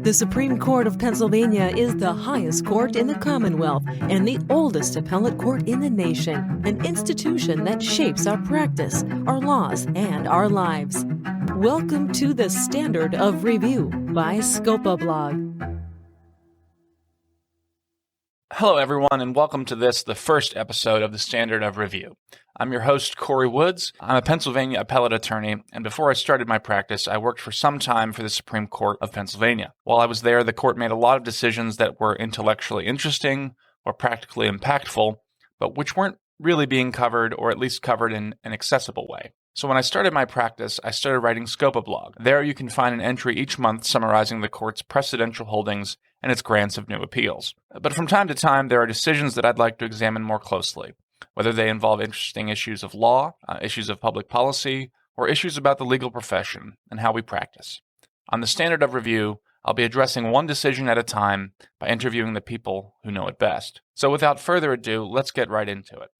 The Supreme Court of Pennsylvania is the highest court in the Commonwealth and the oldest appellate court in the nation, an institution that shapes our practice, our laws, and our lives. Welcome to the Standard of Review by SCOPA blog. Hello, everyone, and welcome to the first episode of the Standard of Review. I'm your host, Corrie Woods. I'm a Pennsylvania appellate attorney, and before I started my practice, I worked for some time for the Supreme Court of Pennsylvania. While I was there, the court made a lot of decisions that were intellectually interesting or practically impactful, but which weren't really being covered, or at least covered in an accessible way. So when I started my practice, I started writing SCOPA blog. There you can find an entry each month summarizing the court's precedential holdings and its grants of new appeals. But from time to time, there are decisions that I'd like to examine more closely, whether they involve interesting issues of law, issues of public policy, or issues about the legal profession and how we practice. On the Standard of Review, I'll be addressing one decision at a time by interviewing the people who know it best. So without further ado, let's get right into it.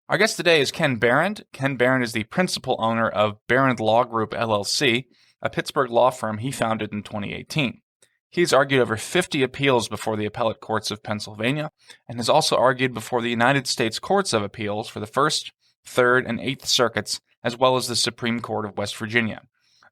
Our guest today is Ken Behrend. Ken Behrend is the principal owner of Behrend Law Group, LLC, a Pittsburgh law firm he founded in 2018. He's argued over 50 appeals before the appellate courts of Pennsylvania and has also argued before the United States Courts of Appeals for the 1st, 3rd, and 8th Circuits, as well as the Supreme Court of West Virginia.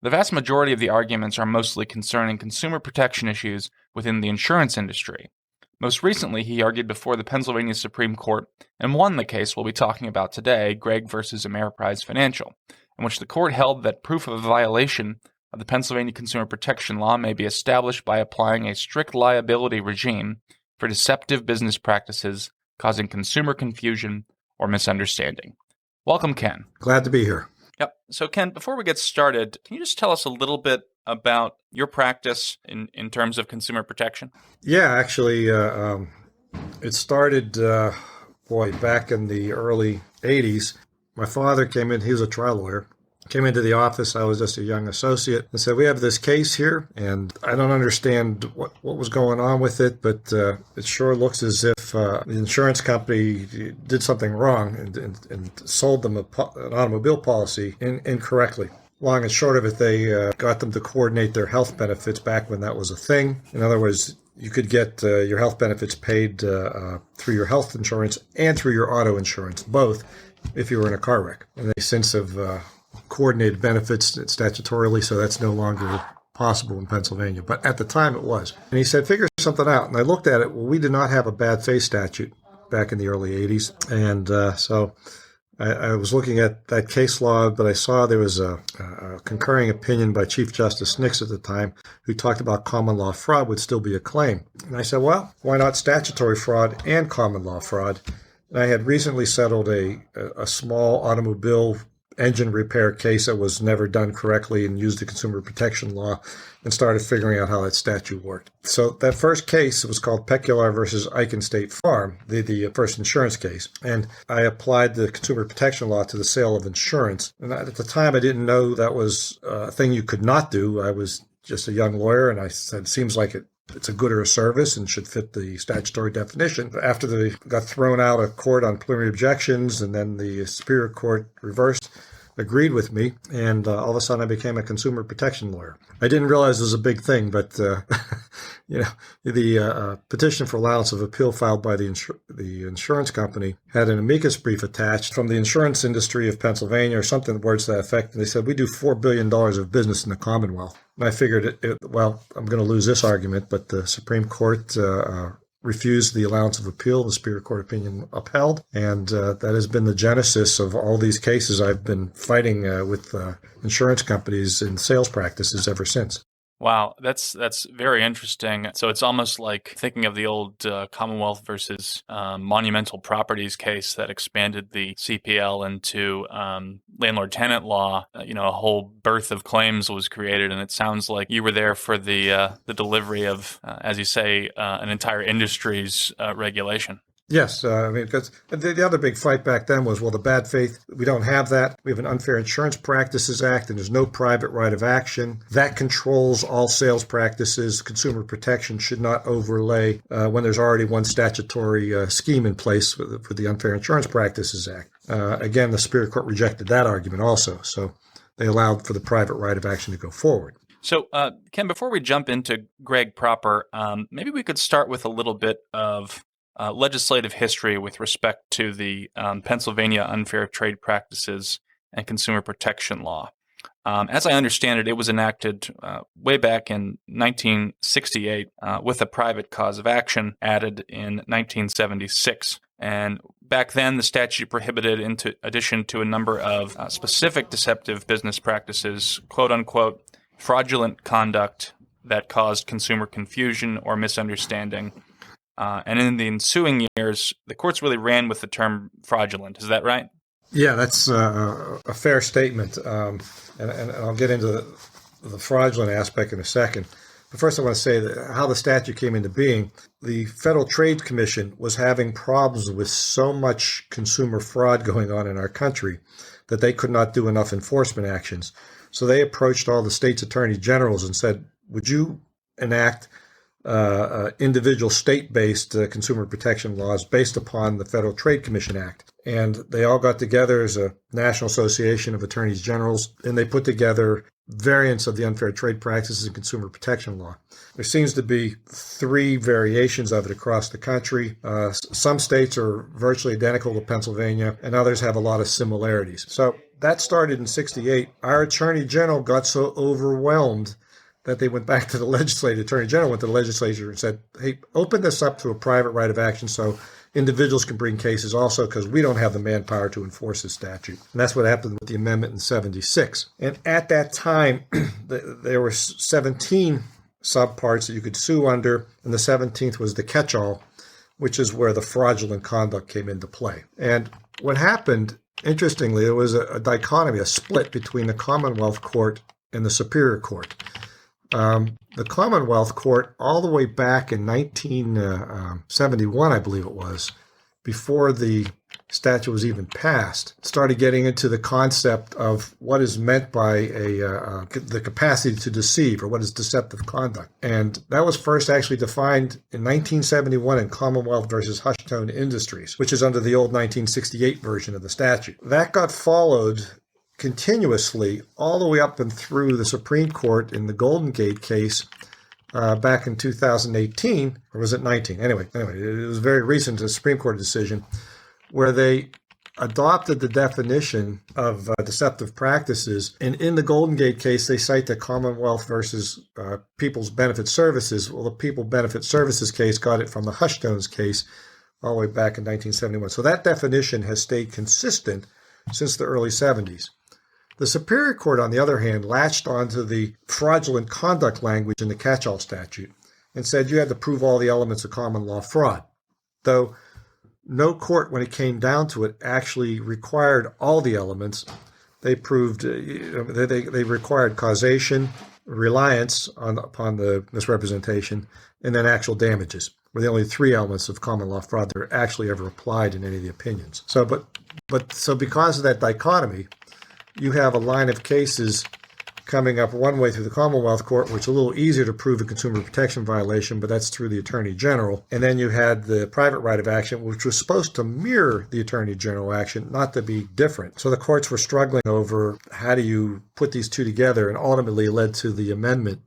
The vast majority of the arguments are mostly concerning consumer protection issues within the insurance industry. Most recently, he argued before the Pennsylvania Supreme Court and won the case we'll be talking about today, Gregg versus Ameriprise Financial, in which the court held that proof of a violation of the Pennsylvania consumer protection law may be established by applying a strict liability regime for deceptive business practices causing consumer confusion or misunderstanding. Welcome, Ken. Glad to be here. Yep. So, Ken, before we get started, can you just tell us a little bit about your practice in terms of consumer protection? Yeah, actually, it started, back in the early 80s. My father came in, he was a trial lawyer, came into the office. I was just a young associate and said, we have this case here, and I don't understand what was going on with it, but it sure looks as if the insurance company did something wrong and sold them an automobile policy incorrectly. Long and short of it, they got them to coordinate their health benefits back when that was a thing. In other words, you could get your health benefits paid through your health insurance and through your auto insurance, both, if you were in a car wreck. And they since have coordinated benefits statutorily, so that's no longer possible in Pennsylvania. But at the time, it was. And he said, figure something out. And I looked at it. Well, we did not have a bad faith statute back in the early 80s. And so I was looking at that case law, but I saw there was a concurring opinion by Chief Justice Nix at the time who talked about common law fraud would still be a claim. And I said, well, why not statutory fraud and common law fraud? And I had recently settled a small automobile engine repair case that was never done correctly and used the consumer protection law and started figuring out how that statute worked. So that first case was called Pecular versus Icahn State Farm, the first insurance case. And I applied the consumer protection law to the sale of insurance. And at the time, I didn't know that was a thing you could not do. I was just a young lawyer, and I said, seems like it's a good or a service and should fit the statutory definition. After they got thrown out of court on preliminary objections, and then the Superior Court agreed with me, and all of a sudden I became a consumer protection lawyer. I didn't realize it was a big thing, but the petition for allowance of appeal filed by the insurance company had an amicus brief attached from the insurance industry of Pennsylvania, or something words to that effect. And they said, we do $4 billion of business in the Commonwealth. And I figured, I'm going to lose this argument, but the Supreme Court refused the allowance of appeal. The Superior Court opinion upheld, and that has been the genesis of all these cases I've been fighting with insurance companies in sales practices ever since. Wow, that's very interesting. So it's almost like thinking of the old Commonwealth versus Monumental Properties case that expanded the CPL into landlord-tenant law. A whole birth of claims was created, and it sounds like you were there for the delivery of, as you say, an entire industry's regulation. Yes, because the other big fight back then was, well, the bad faith, we don't have that. We have an Unfair Insurance Practices Act, and there's no private right of action. That controls all sales practices. Consumer protection should not overlay when there's already one statutory scheme in place for the Unfair Insurance Practices Act. Again, the Superior Court rejected that argument also, so they allowed for the private right of action to go forward. So, Ken, before we jump into Gregg proper, maybe we could start with a little bit of legislative history with respect to the Pennsylvania Unfair Trade Practices and Consumer Protection Law. As I understand it, it was enacted way back in 1968 with a private cause of action added in 1976. And back then, the statute prohibited, in addition to a number of specific deceptive business practices, quote unquote, fraudulent conduct that caused consumer confusion or misunderstanding. And in the ensuing years, the courts really ran with the term fraudulent. Is that right? Yeah, that's a fair statement. And I'll get into the fraudulent aspect in a second. But first, I want to say that how the statute came into being. The Federal Trade Commission was having problems with so much consumer fraud going on in our country that they could not do enough enforcement actions. So they approached all the state's attorney generals and said, would you enact individual state-based consumer protection laws based upon the Federal Trade Commission Act? And they all got together as a National Association of Attorneys Generals, and they put together variants of the Unfair Trade Practices and Consumer Protection Law. There seems to be 3 variations of it across the country. Some states are virtually identical to Pennsylvania, and others have a lot of similarities. So that started in 68. Our Attorney General got so overwhelmed that they went back to the legislature. The Attorney General went to the legislature and said, hey, open this up to a private right of action so individuals can bring cases also, because we don't have the manpower to enforce this statute. And that's what happened with the amendment in 76. And at that time, there were 17 subparts that you could sue under, and the 17th was the catch-all, which is where the fraudulent conduct came into play. And what happened, interestingly, there was a dichotomy, a split between the Commonwealth Court and the Superior Court. The Commonwealth Court, all the way back in 1971, I believe it was, before the statute was even passed, started getting into the concept of what is meant by the capacity to deceive, or what is deceptive conduct. And that was first actually defined in 1971 in Commonwealth versus Hushtone Industries, which is under the old 1968 version of the statute. That got followed continuously all the way up and through the Supreme Court in the Golden Gate case back in 2018, or was it 19? Anyway, it was very recent, a Supreme Court decision where they adopted the definition of deceptive practices. And in the Golden Gate case, they cite the Commonwealth versus People's Benefit Services. Well, the People Benefit Services case got it from the Hushtones case all the way back in 1971. So that definition has stayed consistent since the early 70s. The Superior Court, on the other hand, latched onto the fraudulent conduct language in the catch-all statute and said you had to prove all the elements of common law fraud, though no court, when it came down to it, actually required all the elements. They proved they required causation, reliance upon the misrepresentation, and then actual damages were the only 3 elements of common law fraud that are actually ever applied in any of the opinions. So, but because of that dichotomy, you have a line of cases coming up one way through the Commonwealth Court, where it's a little easier to prove a consumer protection violation, but that's through the Attorney General. And then you had the private right of action, which was supposed to mirror the Attorney General action, not to be different. So the courts were struggling over how do you put these two together, and ultimately led to the amendment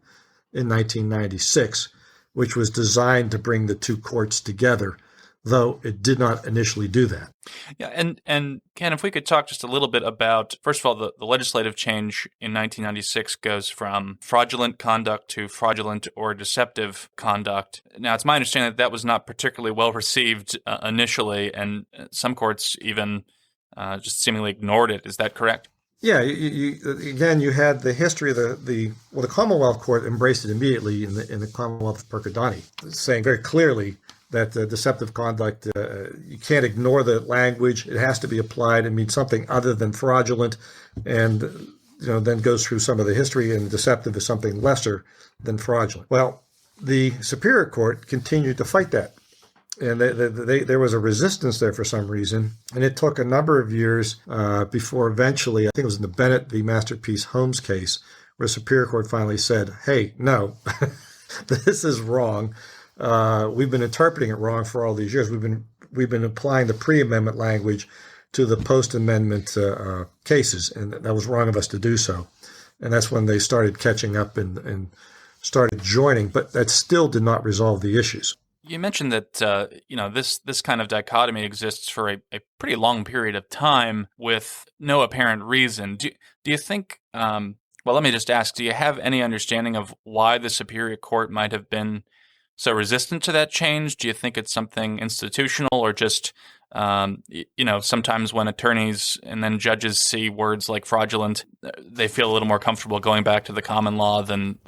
in 1996, which was designed to bring the two courts together, though it did not initially do that. Yeah, and Ken, if we could talk just a little bit about, first of all, the legislative change in 1996 goes from fraudulent conduct to fraudulent or deceptive conduct. Now, it's my understanding that was not particularly well received initially, and some courts even just seemingly ignored it. Is that correct? Yeah, you had the history of the Commonwealth Court embraced it immediately in the Commonwealth of Percodani, saying very clearly that deceptive conduct, you can't ignore the language. It has to be applied. It means something other than fraudulent, and then goes through some of the history, and deceptive is something lesser than fraudulent. Well, the Superior Court continued to fight that, and there was a resistance there for some reason, and it took a number of years before eventually, I think it was in the Bennett v. Masterpiece Holmes case, where the Superior Court finally said, hey, no, this is wrong. We've been interpreting it wrong for all these years. We've been applying the pre-amendment language to the post-amendment cases, and that was wrong of us to do so. And that's when they started catching up and started joining, but that still did not resolve the issues. You mentioned that this kind of dichotomy exists for a pretty long period of time with no apparent reason. Do you think? Well, let me just ask: do you have any understanding of why the Superior Court might have been so resistant to that change? Do you think it's something institutional, or just sometimes when attorneys and then judges see words like fraudulent, they feel a little more comfortable going back to the common law than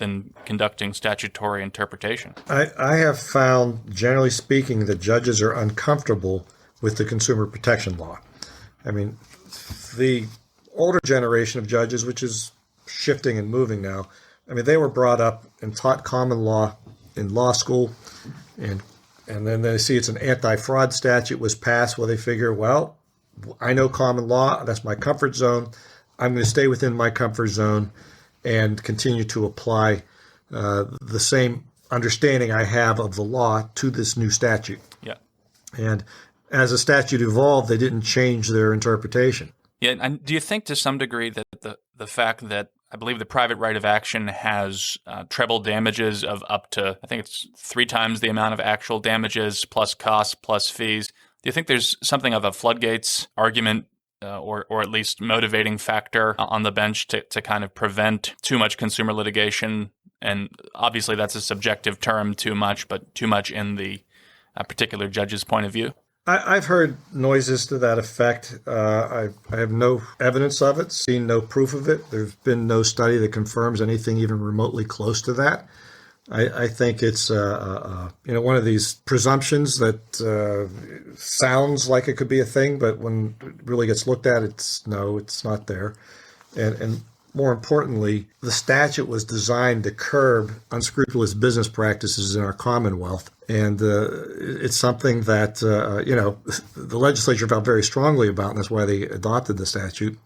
conducting statutory interpretation? I have found, generally speaking, that judges are uncomfortable with the consumer protection law. I mean, the older generation of judges, which is shifting and moving now, I mean, they were brought up and taught common law in law school, and then they see it's an anti-fraud statute was passed. Well, they figure, well, I know common law. That's my comfort zone. I'm going to stay within my comfort zone and continue to apply the same understanding I have of the law to this new statute. Yeah. And as the statute evolved, they didn't change their interpretation. Yeah. And do you think to some degree that the fact that I believe the private right of action has treble damages of up to, I think it's 3 times the amount of actual damages plus costs plus fees. Do you think there's something of a floodgates argument or at least motivating factor on the bench to kind of prevent too much consumer litigation? And obviously that's a subjective term, too much, but too much in the particular judge's point of view? I've heard noises to that effect. I have no evidence of it, seen no proof of it. There's been no study that confirms anything even remotely close to that. I think it's one of these presumptions that sounds like it could be a thing, but when it really gets looked at, it's not there. And more importantly, the statute was designed to curb unscrupulous business practices in our Commonwealth. And it's something that, the legislature felt very strongly about, and that's why they adopted the statute.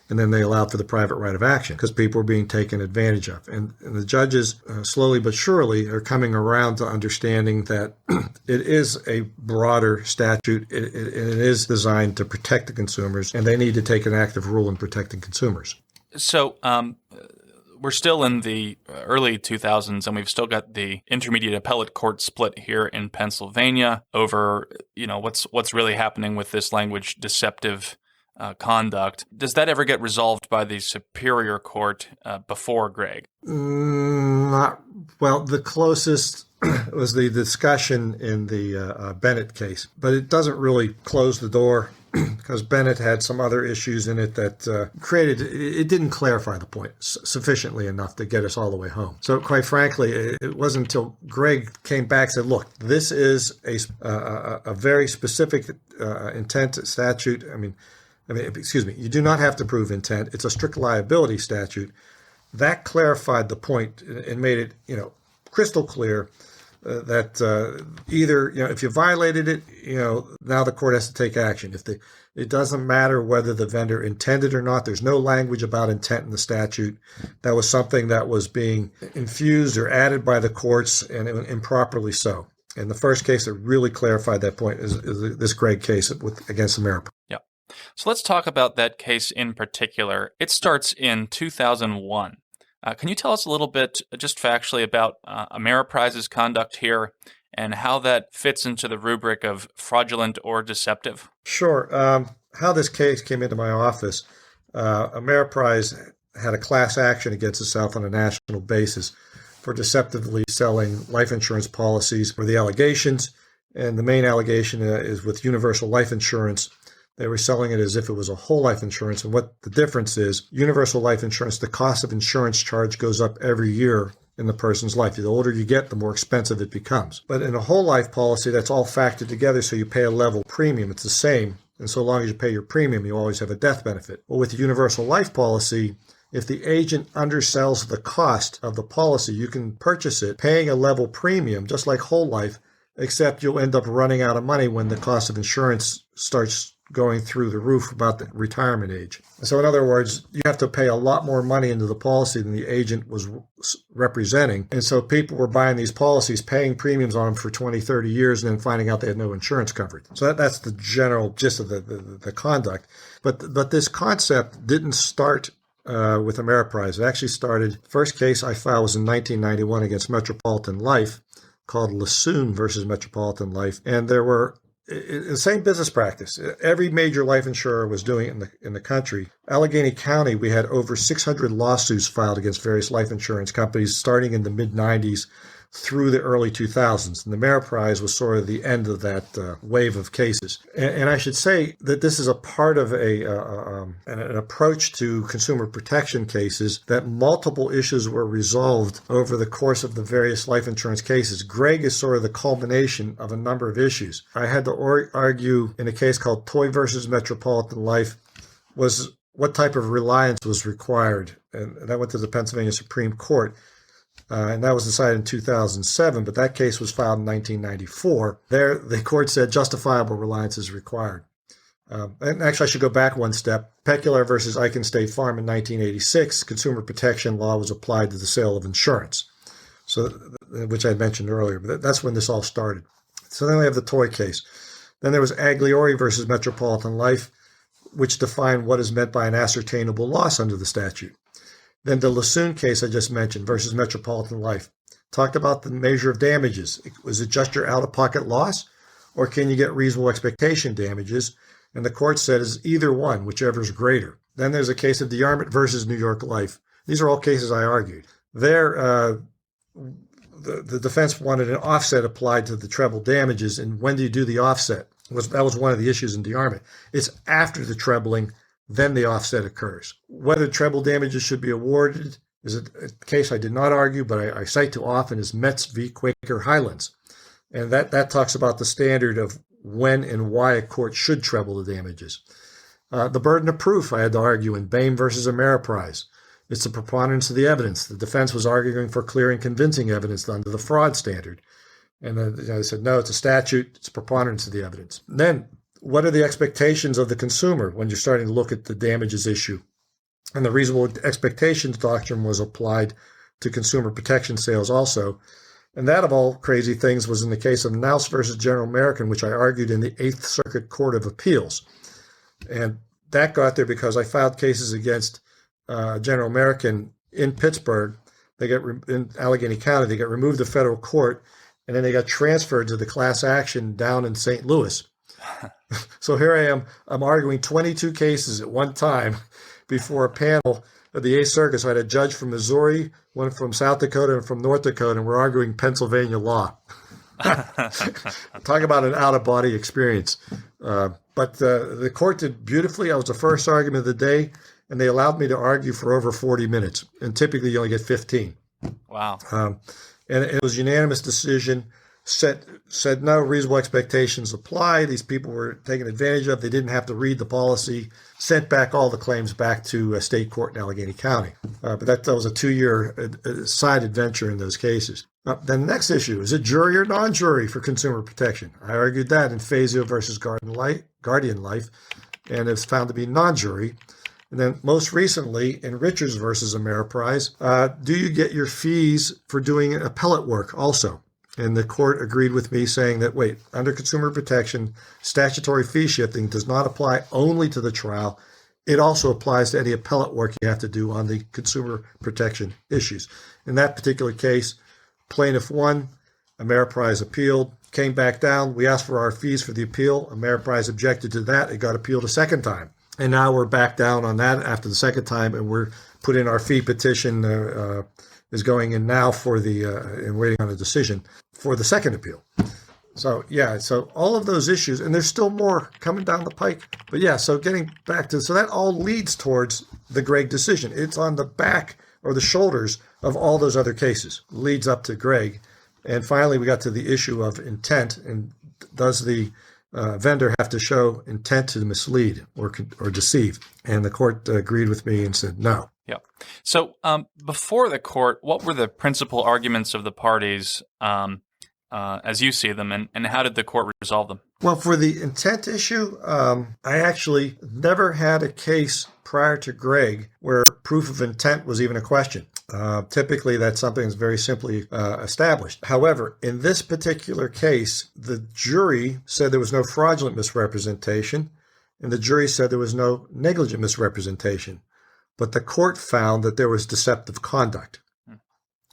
And then they allowed for the private right of action because people were being taken advantage of. And the judges, slowly but surely, are coming around to understanding that it is a broader statute. It is designed to protect the consumers, and they need to take an active role in protecting consumers. So we're still in the early 2000s, and we've still got the intermediate appellate court split here in Pennsylvania over, what's really happening with this language, deceptive conduct. Does that ever get resolved by the Superior Court before Gregg? Not well. The closest was the discussion in the Bennett case, but it doesn't really close the door because Bennett had some other issues in it that it didn't clarify the point sufficiently enough to get us all the way home. So quite frankly, it wasn't until Gregg came back and said, look, this is a very specific intent statute. You do not have to prove intent. It's a strict liability statute. That clarified the point and made it, crystal clear that either, if you violated it, now the court has to take action. It doesn't matter whether the vendor intended or not. There's no language about intent in the statute. That was something that was being infused or added by the courts, and improperly so. And the first case that really clarified that point is this Gregg case against Ameriprise. Yeah. So let's talk about that case in particular. It starts in 2001. Can you tell us a little bit, just factually, about Ameriprise's conduct here and how that fits into the rubric of fraudulent or deceptive? Sure. How this case came into my office, Ameriprise had a class action against itself on a national basis for deceptively selling life insurance policies for the allegations. And the main allegation is with universal life insurance. They were selling it as if it was a whole life insurance. And what the difference is, universal life insurance, the cost of insurance charge goes up every year in the person's life. The older you get, the more expensive it becomes. But in a whole life policy, that's all factored together, so you pay a level premium. It's the same. And so long as you pay your premium, you always have a death benefit. Well, with the universal life policy, if the agent undersells the cost of the policy, you can purchase it paying a level premium, just like whole life, except you'll end up running out of money when the cost of insurance starts going through the roof about the retirement age. So in other words, you have to pay a lot more money into the policy than the agent was representing. And so people were buying these policies, paying premiums on them for 20, 30 years, and then finding out they had no insurance coverage. So that's the general gist of the conduct. But this concept didn't start with Ameriprise. It actually started, first case I filed was in 1991 against Metropolitan Life, called Lassoon versus Metropolitan Life. And there were the same business practice. Every major life insurer was doing it in the country. Allegheny County, we had over 600 lawsuits filed against various life insurance companies starting in the mid-90s through the early 2000s. And the Ameriprise was sort of the end of that wave of cases. And I should say that this is a part of an approach to consumer protection cases, that multiple issues were resolved over the course of the various life insurance cases. Gregg is sort of the culmination of a number of issues. I had to argue in a case called Toy versus Metropolitan Life was what type of reliance was required. And that went to the Pennsylvania Supreme Court. And that was decided in 2007, but that case was filed in 1994. There, the court said justifiable reliance is required. And actually, I should go back one step. Pecular versus Icahn State Farm in 1986, consumer protection law was applied to the sale of insurance, so which I mentioned earlier. But that's when this all started. So then we have the toy case. Then there was Agliori versus Metropolitan Life, which defined what is meant by an ascertainable loss under the statute. Then the Lassoon case I just mentioned versus Metropolitan Life talked about the measure of damages. Was it just your out-of-pocket loss, or can you get reasonable expectation damages? And the court said it's either one, whichever is greater. Then there's a case of DeArmond versus New York Life. These are all cases I argued. There, the defense wanted an offset applied to the treble damages, and when do you do the offset? That was one of the issues in DeArmond. It's after the trebling, then the offset occurs. Whether treble damages should be awarded is a case I did not argue, but I cite too often, is Metz v. Quaker Highlands. And that talks about the standard of when and why a court should treble the damages. The burden of proof I had to argue in Bain versus Ameriprise. It's the preponderance of the evidence. The defense was arguing for clear and convincing evidence under the fraud standard. And I said, no, it's a statute. It's preponderance of the evidence. Then, what are the expectations of the consumer when you're starting to look at the damages issue? And the reasonable expectations doctrine was applied to consumer protection sales also. And that, of all crazy things, was in the case of Nouse versus General American, which I argued in the Eighth Circuit Court of Appeals. And that got there because I filed cases against General American in Pittsburgh. They get in Allegheny County. They got removed to federal court, and then they got transferred to the class action down in St. Louis. So here I am, I'm arguing 22 cases at one time before a panel of the Eighth Circuit. So I had a judge from Missouri, one from South Dakota, and from North Dakota, and we're arguing Pennsylvania law. Talk about an out-of-body experience. But the court did beautifully. I was the first argument of the day, and they allowed me to argue for over 40 minutes. And typically you only get 15. Wow. And it was a unanimous decision. Said no reasonable expectations apply. These people were taken advantage of. They didn't have to read the policy. Sent back all the claims back to a state court in Allegheny County. But that was a 2-year side adventure in those cases. Then the next issue, is it jury or non-jury for consumer protection? I argued that in Fazio versus Guardian Life, and it's found to be non-jury. And then most recently in Richards versus Ameriprise, do you get your fees for doing appellate work also? And the court agreed with me saying that, wait, under consumer protection, statutory fee shifting does not apply only to the trial. It also applies to any appellate work you have to do on the consumer protection issues. In that particular case, plaintiff won, Ameriprise appealed, came back down. We asked for our fees for the appeal. Ameriprise objected to that. It got appealed a second time. And now we're back down on that after the second time, and we're putting in our fee petition is going in now for and waiting on a decision for the second appeal. So, yeah, so all of those issues, and there's still more coming down the pike. But, yeah, so getting back to, so that all leads towards the Gregg decision. It's on the back or the shoulders of all those other cases, leads up to Gregg. And finally, we got to the issue of intent, and does the vendor have to show intent to mislead or deceive? And the court agreed with me and said no. Yeah. So before the court, what were the principal arguments of the parties as you see them, and how did the court resolve them? Well, for the intent issue, I actually never had a case prior to Gregg where proof of intent was even a question. Typically, that's something that's very simply established. However, in this particular case, the jury said there was no fraudulent misrepresentation, and the jury said there was no negligent misrepresentation. but the court found that there was deceptive conduct.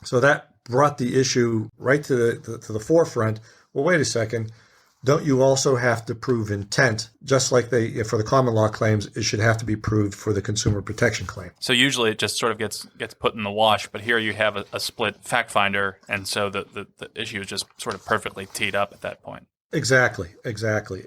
So that brought the issue right to the forefront. Well, wait a second. Don't you also have to prove intent, just like for the common law claims, it should have to be proved for the consumer protection claim? So usually it just sort of gets put in the wash, but here you have a split fact finder, and so the issue is just sort of perfectly teed up at that point. Exactly.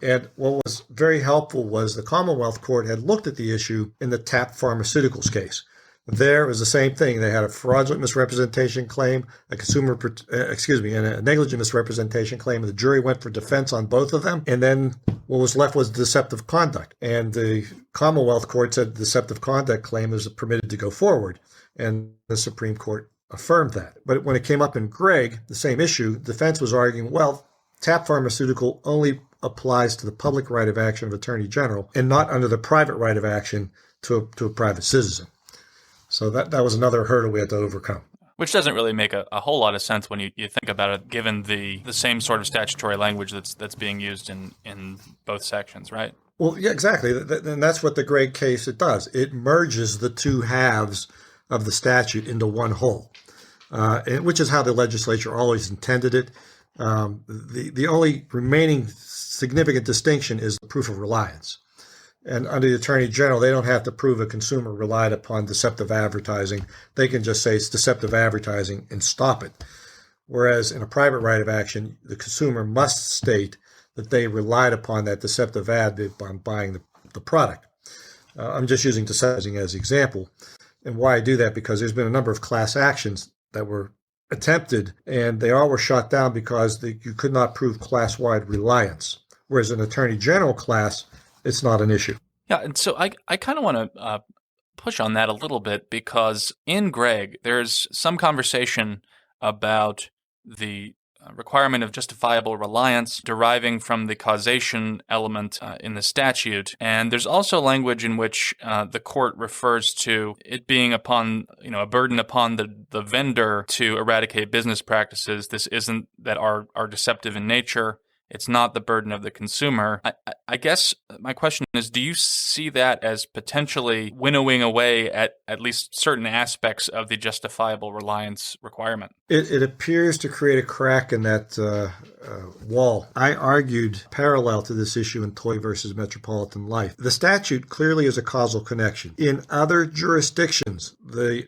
And what was very helpful was the Commonwealth Court had looked at the issue in the TAP Pharmaceuticals case. There it was the same thing. They had a fraudulent misrepresentation claim, and a negligent misrepresentation claim, and the jury went for defense on both of them. And then what was left was deceptive conduct. And the Commonwealth Court said the deceptive conduct claim is permitted to go forward. And the Supreme Court affirmed that. But when it came up in Gregg, the same issue, defense was arguing, well, TAP Pharmaceutical only applies to the public right of action of Attorney General and not under the private right of action to a private citizen. So that was another hurdle we had to overcome. Which doesn't really make a whole lot of sense when you think about it, given the same sort of statutory language that's being used in both sections, right? Well, yeah, exactly. And that's what the Gregg case it does. It merges the two halves of the statute into one whole, which is how the legislature always intended it. The only remaining significant distinction is the proof of reliance. And under the Attorney General, they don't have to prove a consumer relied upon deceptive advertising. They can just say it's deceptive advertising and stop it. Whereas in a private right of action, the consumer must state that they relied upon that deceptive ad on buying the product. I'm just using deceptive as an example. And why I do that, because there's been a number of class actions that were attempted, and they all were shot down because you could not prove class-wide reliance. Whereas in Attorney General class, it's not an issue. Yeah, and so I kind of want to push on that a little bit, because in Gregg, there's some conversation about the requirement of justifiable reliance deriving from the causation element in the statute. And there's also language in which the court refers to it being upon, a burden upon the vendor to eradicate business practices. This isn't that are deceptive in nature. It's not the burden of the consumer. I guess my question is, do you see that as potentially winnowing away at least certain aspects of the justifiable reliance requirement? It appears to create a crack in that wall. I argued parallel to this issue in Toy versus Metropolitan Life. The statute clearly is a causal connection. In other jurisdictions, the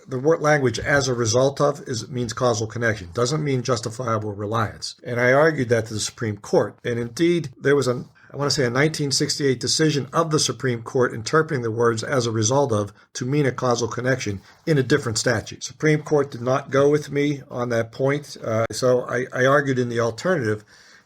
word language as a result of means causal connection. Doesn't mean justifiable reliance. And I argued that to the Supreme Court. And indeed, there was a 1968 decision of the Supreme Court interpreting the words as a result of to mean a causal connection in a different statute. Supreme Court did not go with me on that point. So I argued in the alternative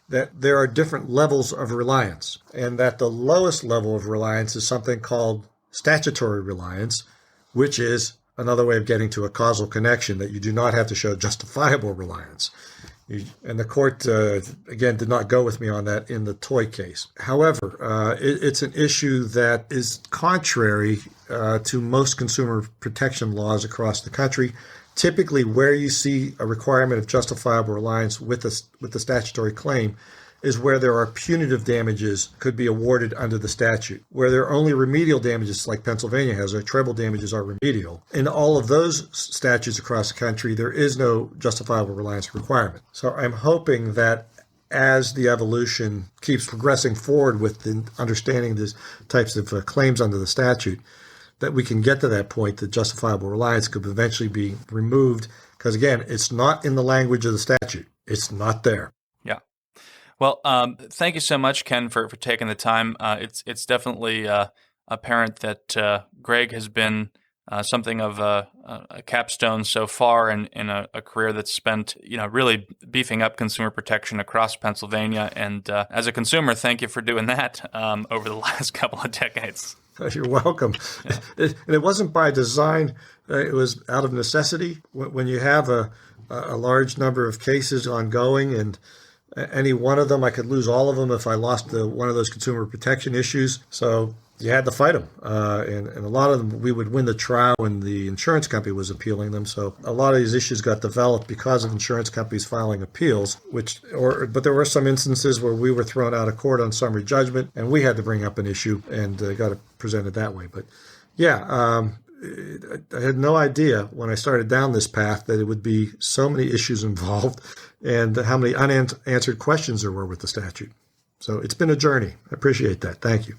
that there are different levels of reliance, and that the lowest level of reliance is something called statutory reliance, which is another way of getting to a causal connection, that you do not have to show justifiable reliance. And the court, again, did not go with me on that in the Toy case. However, it's an issue that is contrary to most consumer protection laws across the country. Typically, where you see a requirement of justifiable reliance with the statutory claim is where there are punitive damages could be awarded under the statute. Where there are only remedial damages, like Pennsylvania has, or treble damages are remedial. In all of those statutes across the country, there is no justifiable reliance requirement. So I'm hoping that as the evolution keeps progressing forward with the understanding these types of claims under the statute, that we can get to that point that justifiable reliance could eventually be removed. Because again, it's not in the language of the statute. It's not there. Yeah. Well, thank you so much, Ken, for taking the time. It's definitely apparent that Gregg has been something of a capstone so far in a career that's spent, really beefing up consumer protection across Pennsylvania. And as a consumer, thank you for doing that over the last couple of decades. You're welcome. And it wasn't by design. It was out of necessity. When you have a large number of cases ongoing, and any one of them, I could lose all of them if I lost one of those consumer protection issues. So you had to fight them. And a lot of them, we would win the trial when the insurance company was appealing them. So a lot of these issues got developed because of insurance companies filing appeals, but there were some instances where we were thrown out of court on summary judgment, and we had to bring up an issue and got it presented that way. But yeah, I had no idea when I started down this path that it would be so many issues involved and how many unanswered questions there were with the statute. So it's been a journey. I appreciate that. Thank you.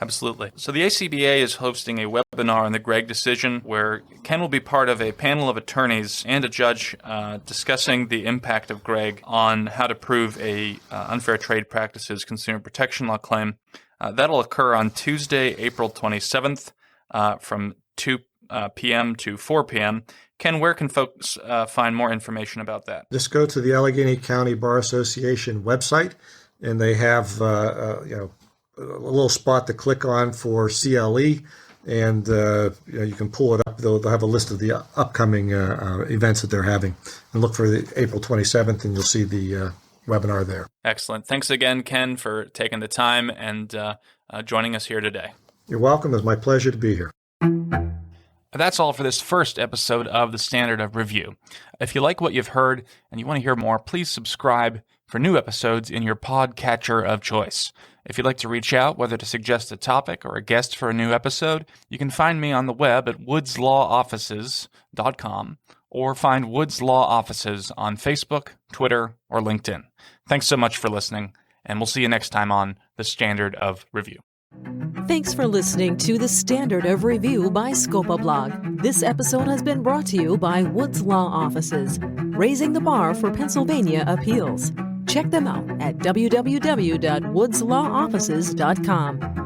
Absolutely. So the ACBA is hosting a webinar on the Gregg decision where Ken will be part of a panel of attorneys and a judge discussing the impact of Gregg on how to prove a unfair trade practices consumer protection law claim. That'll occur on Tuesday, April 27th from 2 p.m. to 4 p.m. Ken, where can folks find more information about that? Just go to the Allegheny County Bar Association website, and they have a little spot to click on for CLE, and you can pull it up. They'll have a list of the upcoming events that they're having, and look for the April 27th, and you'll see the webinar there. Excellent. Thanks again, Ken, for taking the time and joining us here today. You're welcome. It's my pleasure to be here. That's all for this first episode of the Standard of Review. If you like what you've heard and you want to hear more, please subscribe for new episodes in your podcatcher of choice. If you'd like to reach out, whether to suggest a topic or a guest for a new episode, you can find me on the web at woodslawoffices.com or find Woods Law Offices on Facebook, Twitter, or LinkedIn. Thanks so much for listening, and we'll see you next time on the Standard of Review. Thanks for listening to the Standard of Review by SCOPA Blog. This episode has been brought to you by Woods Law Offices, raising the bar for Pennsylvania appeals. Check them out at www.woodslawoffices.com.